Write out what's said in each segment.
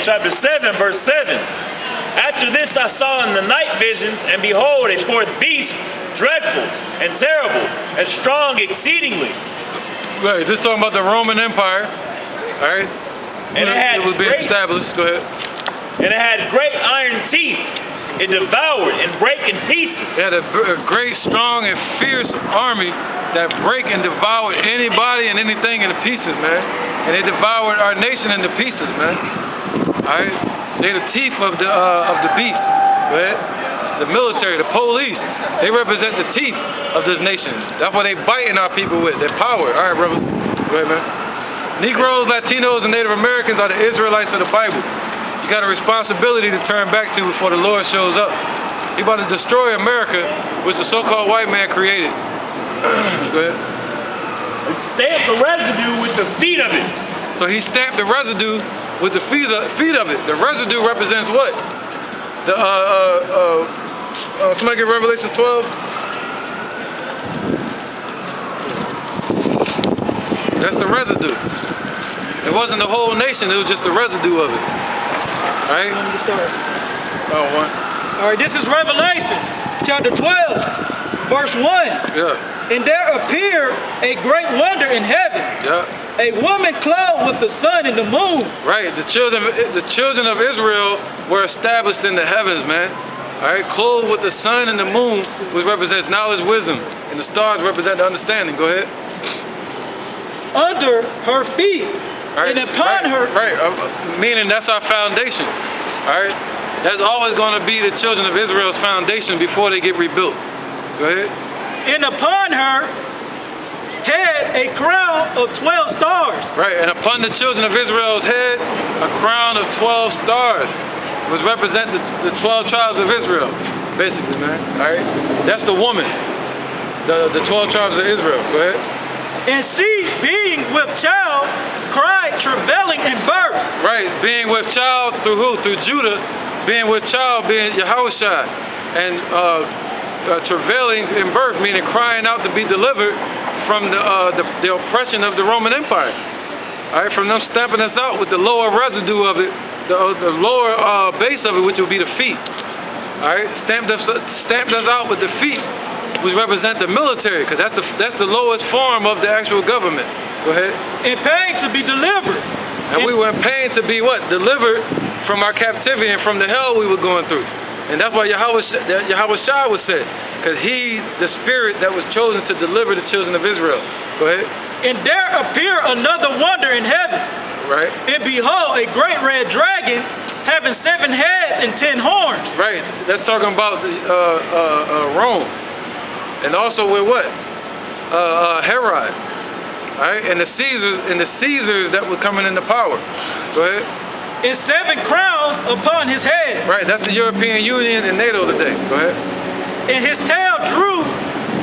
chapter 7, verse 7. After this I saw in the night visions, and behold, a fourth beast, dreadful and terrible and strong exceedingly. Right, this is talking about the Roman Empire. All right. And it was being established. Go ahead. And it had great iron teeth. It devoured and brake in pieces. It had a great, strong, and fierce army that break and devour anybody and anything into pieces, man. And they devoured our nation into pieces, man. All right. They're the teeth of the beast. Go ahead. The military, the police, they represent the teeth of this nation. That's what they biting our people with. Their power. All right, brother. Go ahead, man. Negroes, Latinos, and Native Americans are the Israelites of the Bible. You got a responsibility to turn back to before the Lord shows up. He about to destroy America, which the so-called white man created. Go ahead. Stamp the residue with the feet of it. So he stamped the residue with the feet of it. The residue represents what? The somebody get Revelation 12. That's the residue. It wasn't the whole nation, it was just the residue of it. Alright? All right, this is Revelation chapter 12, verse 1. Yeah. And there appeared a great wonder in heaven. Yeah. A woman clothed with the sun and the moon. Right. The children of Israel were established in the heavens, man. Alright, clothed with the sun and the moon, which represents knowledge, wisdom, and the stars represent the understanding. Go ahead. Under her feet, right, and upon her. Right, meaning that's our foundation. All right, that's always going to be the children of Israel's foundation before they get rebuilt. Go ahead. And upon her head a crown of 12 stars. Right, and upon the children of Israel's head a crown of 12 stars, which represent the 12 tribes of Israel, basically, man. All right, that's the woman, the 12 tribes of Israel. Go ahead. And she, being with child, cried, travailing in birth. Right, being with child through who? Through Judah. Being with child, being Yahushua. And travailing in birth, meaning crying out to be delivered from the oppression of the Roman Empire. All right, from them stamping us out with the lower residue of it, the lower base of it, which would be the feet. All right, stamped us out with the feet, which represent the military, because that's the lowest form of the actual government. Go ahead. In pain to be delivered. And we were in pain to be what? Delivered from our captivity and from the hell we were going through. And that's why Yahushua was said, because he's the spirit that was chosen to deliver the children of Israel. Go ahead. And there appeared another wonder in heaven. Right. And behold, a great red dragon, having 7 heads and 10 horns. Right. That's talking about Rome. And also with what? Herod. All right, and the Caesars that were coming into power. Go ahead. And 7 crowns upon his head. Right, that's the European Union and NATO today. Go ahead. And his tail drew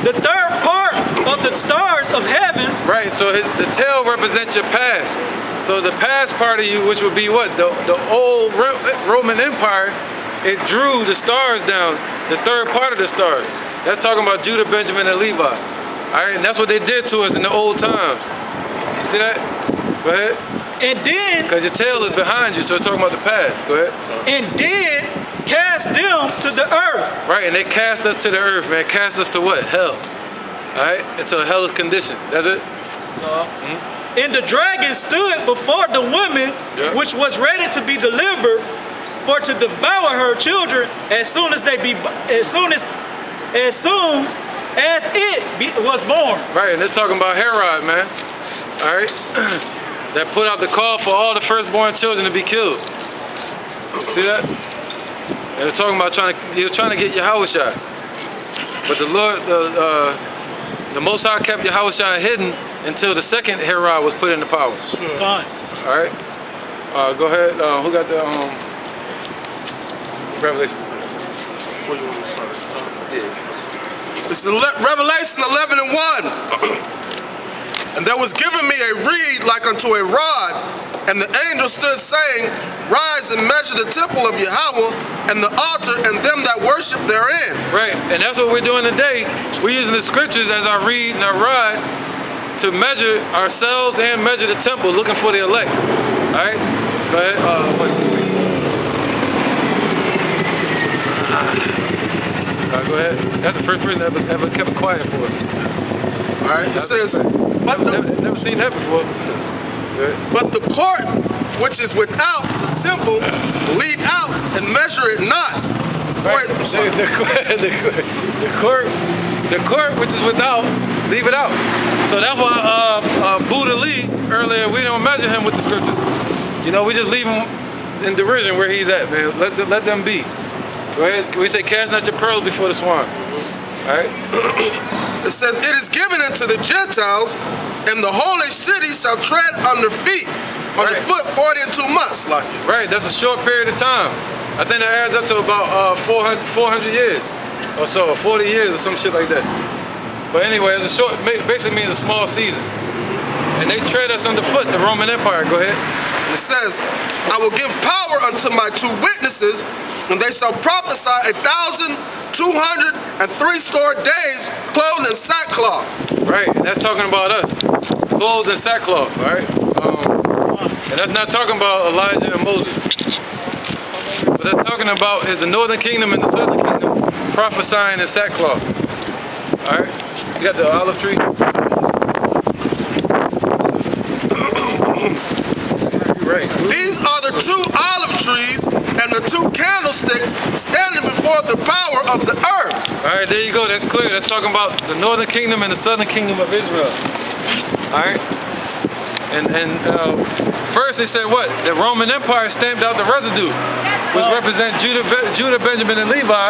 the 3rd part of the stars of heaven. Right, so the tail represents your past. So the past part of you, which would be what? The old Roman Empire, it drew the stars down, the 3rd part of the stars. That's talking about Judah, Benjamin, and Levi. All right, and that's what they did to us in the old times. See that? Go ahead. And then, because your tail is behind you, so it's talking about the past. Go ahead. And then cast them to the earth. Right, and they cast us to the earth, man. Cast us to what? Hell. All right, into a hellish condition. That's it. And the dragon stood before the woman, which was ready to be delivered, for to devour her children as soon as it was born. Right, and they're talking about Herod, man. All right, that put out the call for all the firstborn children to be killed. See that? And they're talking about he was trying to get Yahushua, but the Lord, the Most High kept Yahushua hidden until the second Herod was put into power. Fine. All right. Go ahead. Who got the Revelation? Where you want to start? Yeah. It's Revelation 11 and 1. And there was given me a reed like unto a rod, and the angel stood saying, Rise and measure the temple of Yahweh, and the altar, and them that worship therein. Right, and that's what we're doing today. We're using the scriptures as our reed and our rod to measure ourselves and measure the temple, looking for the elect. All right? Go ahead. Go ahead. That's the first person that ever kept quiet for us. All right. It says, Never seen that before. but the court which is without the temple, lead out and measure it not. Right. The court which is without, leave it out. So that's why Buddha Lee earlier, we don't measure him with the scriptures. You know, we just leave him in derision where he's at, man. Let them be. Go ahead. We say, cast not your pearls before the swine. All right. It says, it is given unto the Gentiles, and the holy city shall tread under feet, underfoot 40 and 2 months. Like it. Right. That's a short period of time. I think that adds up to about 400 years or so, 40 years or some shit like that. But anyway, it's a short, basically means a small season. And they tread us underfoot, the Roman Empire. Go ahead. It says, I will give power unto my 2 witnesses, and they shall prophesy 1,260 days, clothed in sackcloth. Right, and that's talking about us, clothed in sackcloth, right? And that's not talking about Elijah and Moses. What that's talking about is the northern kingdom and the southern kingdom prophesying in sackcloth. All right, you got the olive tree. Right. These are the 2 olive trees and the 2 candlesticks standing before the power of the earth. All right, there you go. That's clear. That's talking about the northern kingdom and the southern kingdom of Israel. All right. And first they said what? The Roman Empire stamped out the residue, which represent Judah, Benjamin, and Levi.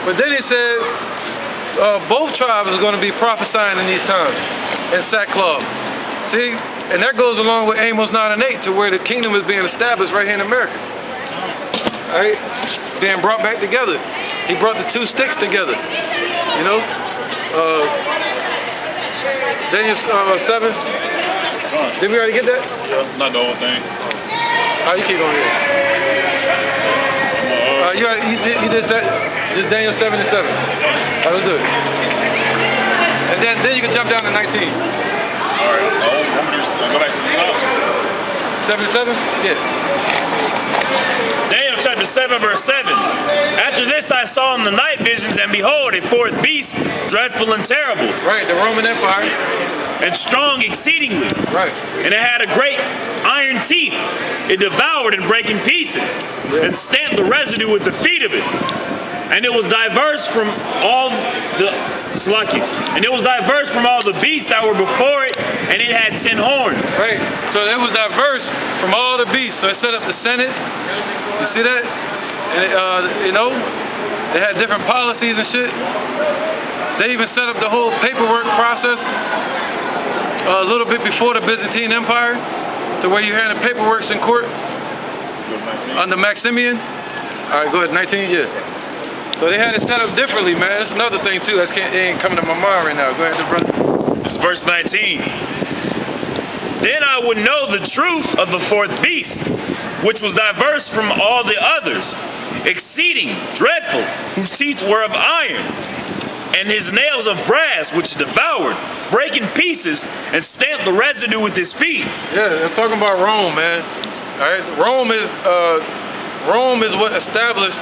But then he said both tribes are going to be prophesying in these times in sackcloth. See? And that goes along with Amos 9 and 8 to where the kingdom is being established right here in America. All right? Being brought back together. He brought the 2 sticks together. You know? Daniel 7. Did we already get that? Yeah, not the whole thing. Oh, you keep going here. You did that. Just Daniel 7 and 7. That was good. And then you can jump down to 19. All right. Go back to the top. 7 and 7? Yeah. Daniel chapter 7, verse 7. After this I saw in the night visions, and behold, a 4th beast, dreadful and terrible. Right, the Roman Empire. And strong exceedingly. Right. And it had a great iron teeth. It devoured and brake in pieces, and stamped the residue with the feet of it. And it was diverse from all the beasts that were before it, and it had 10 horns. Right. So it was diverse from all the beasts. So it set up the Senate. You see that? And you know, they had different policies and shit. They even set up the whole paperwork process a little bit before the Byzantine Empire, to where you had the paperwork in court under Maximian. All right, go ahead. 19 years. So they had it set up differently, man. That's another thing too. That ain't coming to my mind right now. Go ahead, brother. This is verse 19. Then I would know the truth of the 4th beast, which was diverse from all the others, exceeding dreadful, whose teeth were of iron, and his nails of brass, which devoured, break in pieces, and stamped the residue with his feet. Yeah, I'm talking about Rome, man. All right, Rome is what established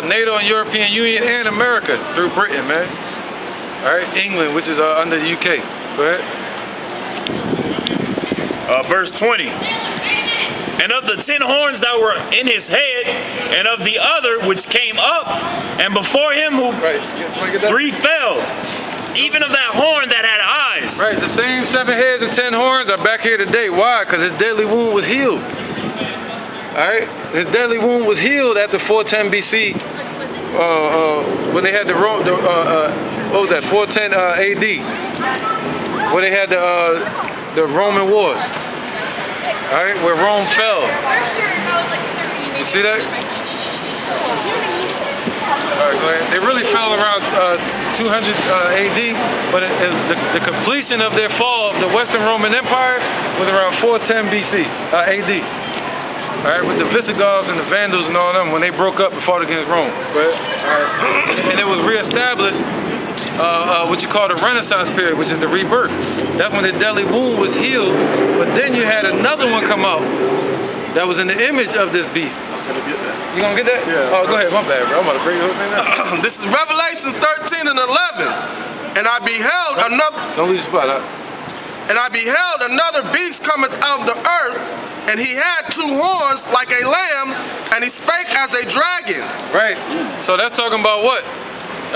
NATO and European Union and America through Britain, man. All right, England, which is under the UK. Go ahead. Verse 20. And of the 10 horns that were in his head, and of the other which came up, and before him who 3 fell, even of that horn that had eyes. Right, the same 7 heads and 10 horns are back here today. Why? Because his deadly wound was healed. Alright? His deadly wound was healed after 410 BC, when they had what was that, 410 AD, when they had the Roman Wars. Alright, where Rome fell. You see that? Alright, go ahead. They really fell around 200 AD, but the completion of their fall of the Western Roman Empire was around 410 BC, AD. Alright, with the Visigoths and the Vandals and all them, when they broke up and fought against Rome. And it was reestablished, what you call the Renaissance period, which is the rebirth. That's when the deadly wound was healed, but then you had another one come out that was in the image of this beast. You gonna get that? Yeah. Oh, go ahead. My bad, bro. I'm about to break the whole thing down. This is Revelation 13 and 11. And I beheld another. Don't lose your spot. And I beheld another beast cometh out of the earth, and he had 2 horns like a lamb, and he spake as a dragon. Right. So that's talking about what?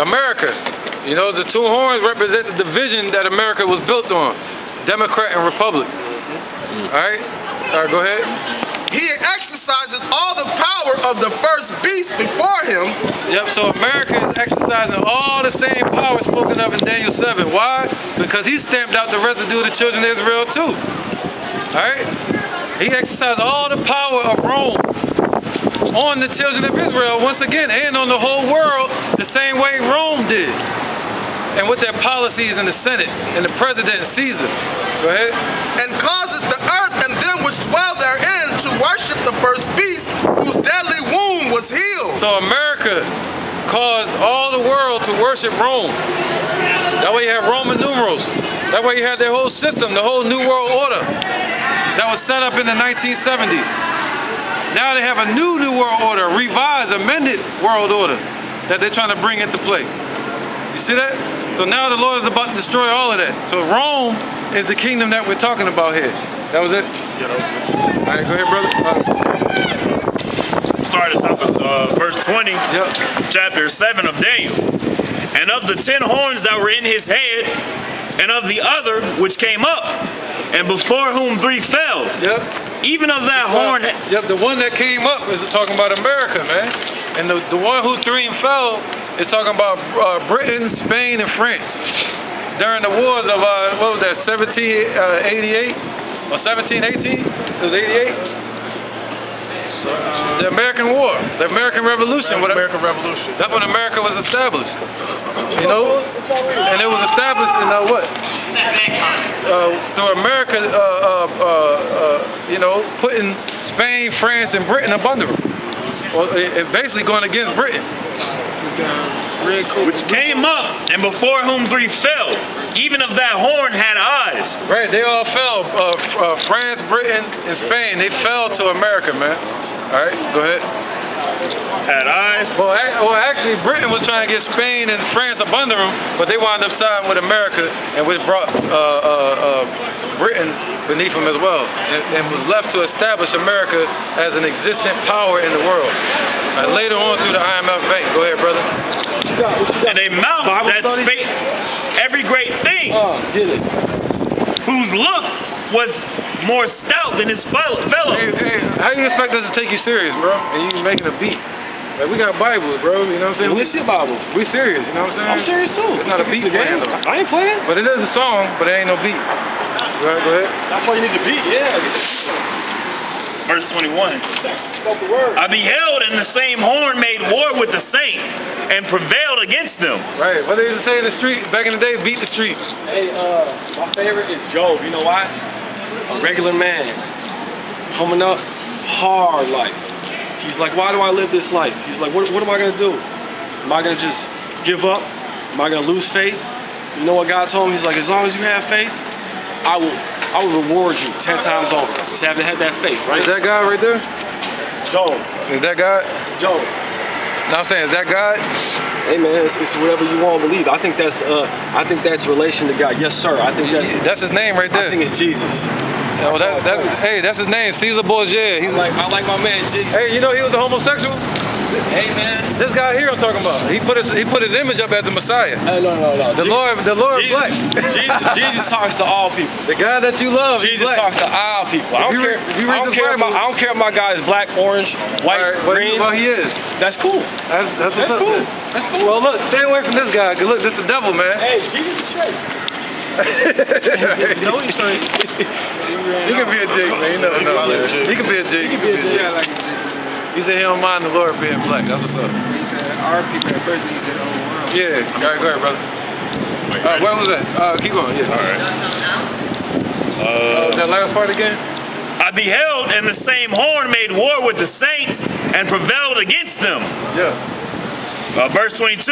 America. You know, the 2 horns represent the division that America was built on. Democrat and Republic. All right, go ahead. He exercises all the power of the first beast before him. Yep, so America is exercising all the same power spoken of in Daniel 7. Why? Because he stamped out the residue of the children of Israel too. All right? He exercised all the power of Rome on the children of Israel once again, and on the whole world the same way Rome did. And with their policies in the Senate and the president and Caesar. Go ahead. And causes the earth and them which dwell therein to worship the first beast, whose deadly wound was healed. So America caused all the world to worship Rome. That way you have Roman numerals. That way you have their whole system, the whole New World Order that was set up in the 1970s. Now they have a new World Order, a revised, amended World Order that they're trying to bring into play. You see that? So now the Lord is about to destroy all of that. So Rome is the kingdom that we're talking about here. That was it? Yeah, that was it. All right, go ahead, brother. Start us off with verse 20, chapter 7 of Daniel. And of the 10 horns that were in his head, and of the other which came up, and before whom 3 fell. Even of that horn. The one that came up is talking about America, man. And the one who 3 fell is talking about Britain, Spain, and France. During the wars of, what was that, 1788 or 1718? It was 88? The American War, the American Revolution. American Revolution. That's when America was established. You know? And it was established in what? So America, you know, putting Spain, France, and Britain up under them. Well, it basically going against Britain. Which came up, and before whom 3 fell. Even of that horn had eyes. Right, they all fell. France, Britain, and Spain, they fell to America, man. All right, go ahead. Had eyes. Well, actually, Britain was trying to get Spain and France up under them, but they wound up siding with America, and which brought Britain beneath them as well, and was left to establish America as an existent power in the world. Later on through the IMF Bank. Go ahead, brother. And a mouth that spake every great thing, whose look was more stout than his fellow. Hey, how you expect us to take you serious, bro? And you making a beat? Like, we got Bibles, bro. You know what I'm saying? What's your Bible? We serious. You know what I'm saying? I'm serious too. It's not a beat playing though. I ain't playing. But it is a song, but it ain't no beat. Go ahead. That's why you need the beat. Yeah. Verse 21. I beheld, and the same horn made war with the saints, and prevailed against them. Right. What they used to say in the street back in the day, beat the streets. Hey, my favorite is Job. You know why? A regular man, coming up, hard life. He's like, why do I live this life? He's like, what am I going to do? Am I going to just give up? Am I going to lose faith? You know what God told him? He's like, as long as you have faith, I will reward you 10 times over. Just have to have that faith, right? Is that God right there? Job. Is that God? Job. No, I'm saying, is that God? Hey man, it's whatever you want to believe. I think that's relation to God. Yes, sir. I think that's his name right there. I think it's Jesus. Oh, that's his name, Caesar Borgia. He's I like my man Jesus. Hey, you know he was a homosexual? Hey man, this guy here I'm talking about. He put his image up as the Messiah. Hey, no. The Lord Jesus, black. Jesus talks to all people. The guy that you love, Jesus black. talks to all people. I don't care if my guy is black, orange, white, green. Well, he is. That's cool. That's what's up. Cool. That's cool. Well, look, stay away from this guy. Cause look, this is the devil, man. Hey, Jesus is straight. You know he's straight. He can be a jig, man. You never know, man. He can be a jig. He said he don't mind the Lord being black. That's what's up. Our people are crazy in the whole world. Yeah. All right, go ahead, brother. Where was that? Keep going. Yeah. All right. That last part again? I beheld, and the same horn made war with the saints, and prevailed against them. Yeah. Verse 22.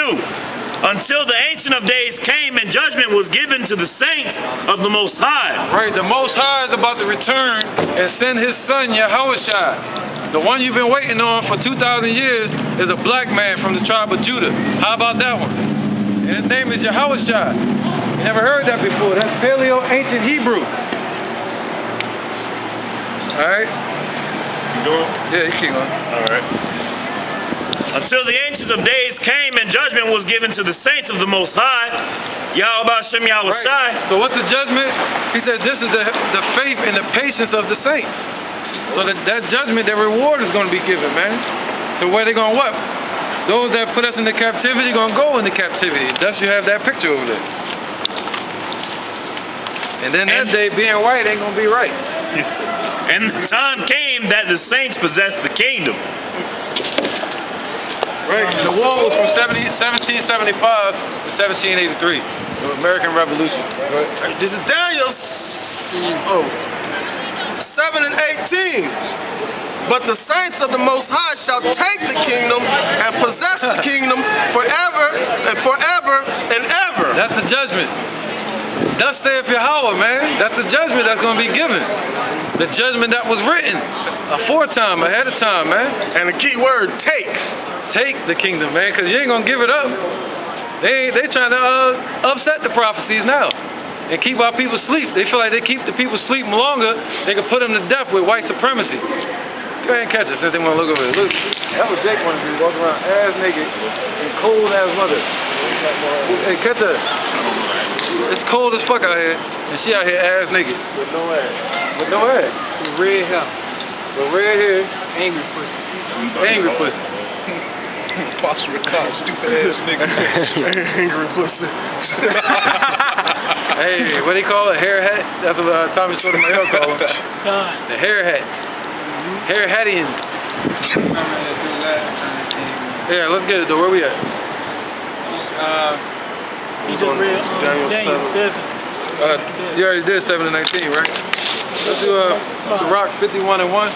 Until the Ancient of Days came, and judgment was given to the saints of the Most High. Right, the Most High is about to return and send his son, Yahushua. The one you've been waiting on for 2,000 years is a black man from the tribe of Judah. How about that one? And his name is Yahushua. You never heard that before. That's Paleo Ancient Hebrew. All right? You doing? Yeah, you keep going. All right. Until the Ancient of Days came and judgment was given to the saints of the Most High, Yahweh Shem Yahweh Right. Shai. So what's the judgment? He said this is the faith and the patience of the saints. So that judgment, that reward is going to be given, man. So where they going to what? Those that put us into captivity going to go into captivity. Thus you have that picture over there. And then that day being white ain't going to be right. And the time came that the saints possessed the kingdom. Right. The war was from 1775 to 1783. The American Revolution. Right. This is Daniel 7 and 18. But the saints of the Most High shall take the kingdom and possess the kingdom forever and forever and ever. That's the judgment. Thus saith Yahweh, man. That's the judgment that's going to be given. The judgment that was written aforetime, ahead of time, man. And the key word, take. Take the kingdom, man, because you ain't going to give it up. They trying to upset the prophecies now and keep our people asleep. They feel like they keep the people sleeping longer, they can put them to death with white supremacy. Go ahead and catch it since they want to look over it. Look, that was Jake wanted to be walking around ass naked and cold ass mother. Hey, catch her. It's cold as fuck out here, and she out here ass naked. With no ass. With no ass. With red hair. With red hair. Angry pussy. Angry pussy. Phosphorus car, stupid ass nigga. Angry pussy. Hey, what do they call it? Hair hat? That's what Tommy Sotomayor called it. The hair hat. Hair hattians. Yeah, let's get it though. Where we at? You just read Daniel 7. You already did 7 and 19, right? Let's do Rock 51 and 1.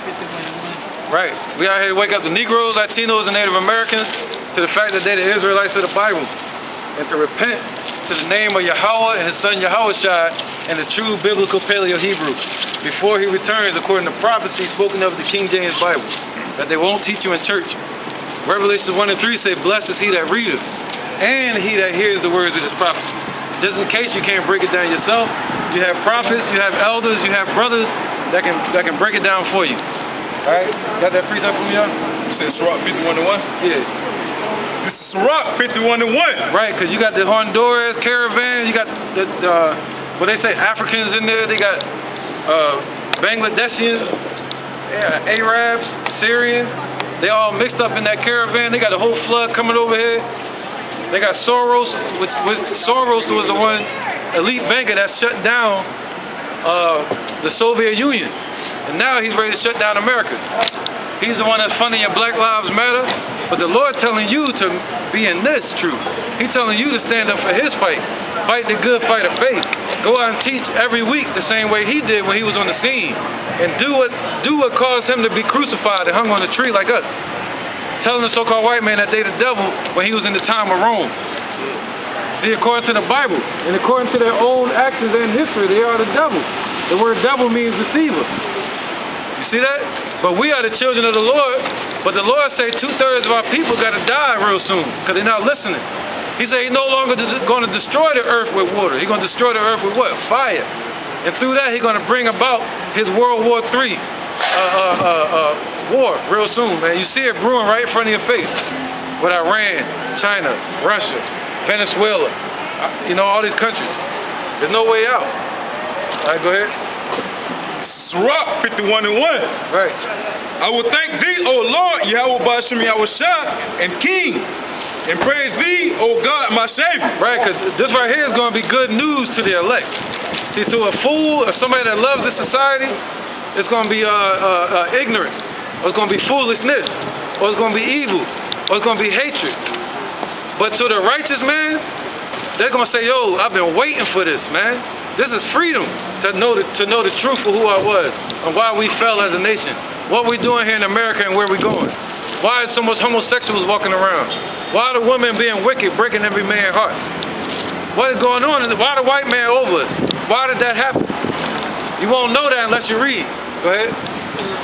51 Right. We out here to wake up the Negroes, Latinos, and Native Americans to the fact that they're the Israelites of the Bible, and to repent to the name of Yahweh and his son Yahushua and the true biblical Paleo Hebrew before he returns, according to prophecy spoken of the King James Bible, that they won't teach you in church. Revelations 1 and 3 say, "Blessed is he that readeth, and he that hears the words of this prophecy." Just in case you can't break it down yourself, you have prophets, you have elders, you have brothers that can break it down for you. All right, got that precept from y'all? It's Rock 51 and 1? Yeah. This is Rock 51 and 1. Right, because you got the Honduras caravan, you got the what they say, Africans in there, they got Bangladeshians, yeah, Arabs, Syrians, they all mixed up in that caravan. They got a whole flood coming over here. They got Soros, which Soros was the one elite banker that shut down the Soviet Union. And now he's ready to shut down America. He's the one that's funding your Black Lives Matter, but the Lord telling you to be in this truth. He's telling you to stand up for his fight. Fight the good fight of faith. Go out and teach every week the same way he did when he was on the scene. And do what caused him to be crucified and hung on a tree like us. Telling the so-called white man that they the devil when he was in the time of Rome. See, according to the Bible, and according to their own actions and history, they are the devil. The word devil means deceiver. You see that? But we are the children of the Lord. But the Lord say 2/3 of our people got to die real soon because they're not listening. He said he's no longer going to destroy the earth with water. He's going to destroy the earth with what? Fire. And through that, he's going to bring about his World War III war real soon, man. You see it brewing right in front of your face with Iran, China, Russia, Venezuela, all these countries. There's no way out. All right, go ahead. It's Rock 51 and 1. Right. I will thank thee, O Lord, Yahweh Bashem Yahushua, and King, and praise thee, O God, my Savior. Right, because this right here is going to be good news to the elect. See, to a fool, or somebody that loves this society, it's going to be ignorance, or it's going to be foolishness, or it's going to be evil, or it's going to be hatred. But to the righteous man, they're going to say, yo, I've been waiting for this, man. This is freedom to know the truth of who I was and why we fell as a nation. What we doing here in America and where we going. Why is so much homosexuals walking around? Why are the women being wicked, breaking every man's heart? What is going on? Why the white man over us? Why did that happen? You won't know that unless you read. Go ahead.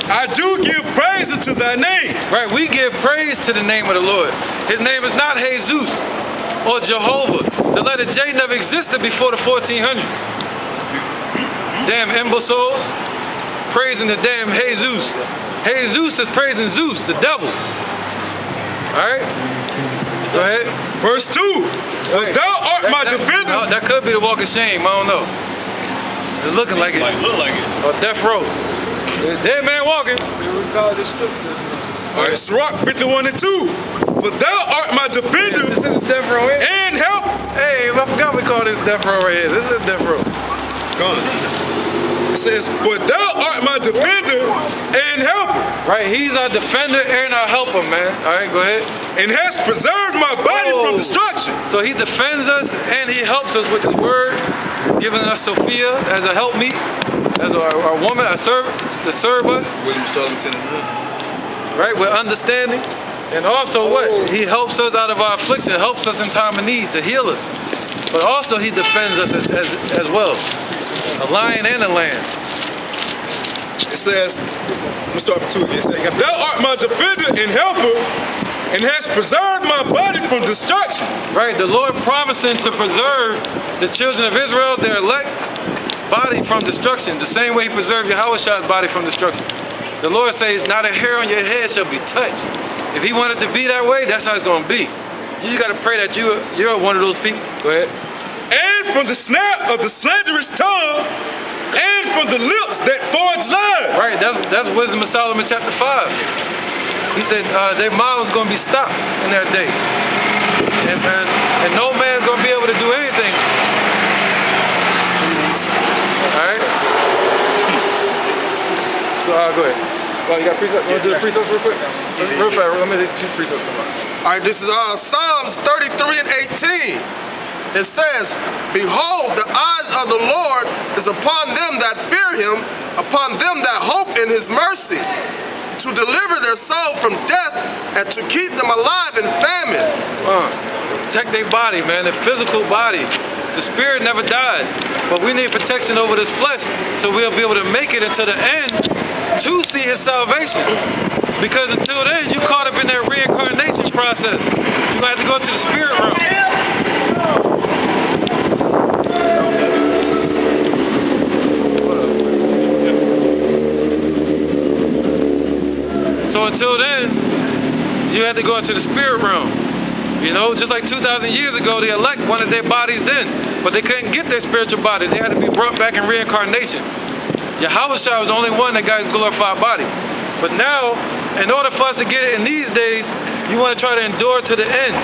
I do give praises to thy name. Right, we give praise to the name of the Lord. His name is not Jesus or Jehovah. The letter J never existed before the 1400s. Damn imbeciles, praising the damn Jesus. Jesus is praising Zeus, the devil. Alright? Go ahead. Verse 2. But thou art my defender. That could be the walk of shame, I don't know. It's looking like it. Look like it. Or death row. Dead man walking. Alright, Sirach 51 and 2. But thou art my defender This is death row here. and help. Hey, I forgot we call this death row right here. This is death row. It says, but thou art my defender and helper, Right, he's our defender and our helper, man. Alright, go ahead. and hast preserved my body from Oh. destruction. So he defends us and he helps us with his word, giving us Sophia as a helpmeet, as our woman, our servant, to serve us. Right, with understanding. And also what? He helps us out of our affliction, helps us in time of need to heal us. But also he defends us as well. A lion and a lamb. It says, let me start from 2 again. Thou art my defender and helper, and hast preserved my body from destruction. Right, the Lord promising to preserve the children of Israel, their elect, body from destruction, the same way he preserved Yahushua's body from destruction. The Lord says, not a hair on your head shall be touched. If he wanted to be that way, that's how it's going to be. You just got to pray that you're one of those people. Go ahead. And from the snap of the slanderous tongue, and from the lips that forge lies. Right, that's Wisdom of Solomon chapter 5. He said their mouths going to be stopped in that day. And no man's going to be able to do anything. Alright? So, go ahead. Well, you got precepts? You want to do the precepts real quick? Real fast, let me do 2 precepts. All right, this is Psalms 33 and 18. It says, behold, the eyes of the Lord is upon them that fear him, upon them that hope in his mercy, to deliver their soul from death and to keep them alive in famine. Protect their body, man, their physical body. The spirit never died, but we need protection over this flesh so we'll be able to make it into the end to see his salvation. Because until then, you caught up in that reincarnation process. You're going to have to go to the spirit realm. So until then, you had to go into the spirit realm. You know, just like 2,000 years ago, the elect wanted their bodies then, but they couldn't get their spiritual body. They had to be brought back in reincarnation. Yahushua was the only one that got his glorified body. But now, in order for us to get it in these days, you want to try to endure to the end.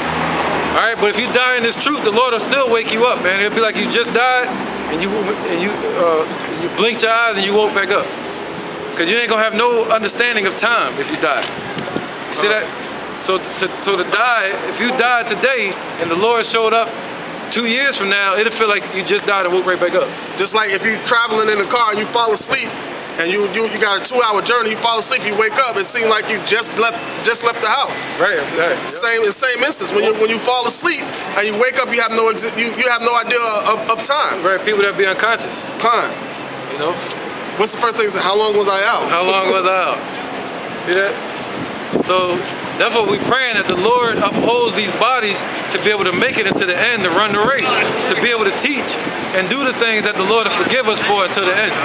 All right, but if you die in this truth, the Lord will still wake you up, man. It'll be like you just died, and you blinked your eyes and you woke back up. Because you ain't going to have no understanding of time if you die. See that? So to die, if you died today and the Lord showed up 2 years from now, it'll feel like you just died and woke right back up. Just like if you're traveling in the car and you fall asleep, and you got a 2-hour journey, you fall asleep, you wake up, it seems like you just left the house. Right. Same instance. When you fall asleep and you wake up, you have no idea of time. Right. People that be unconscious. Time. You know. What's the first thing? How long was I out? How long was I out? See that? So that's what we're praying, that the Lord upholds these bodies to be able to make it into the end, to run the race, to be able to teach and do the things that the Lord will forgive us for until the end.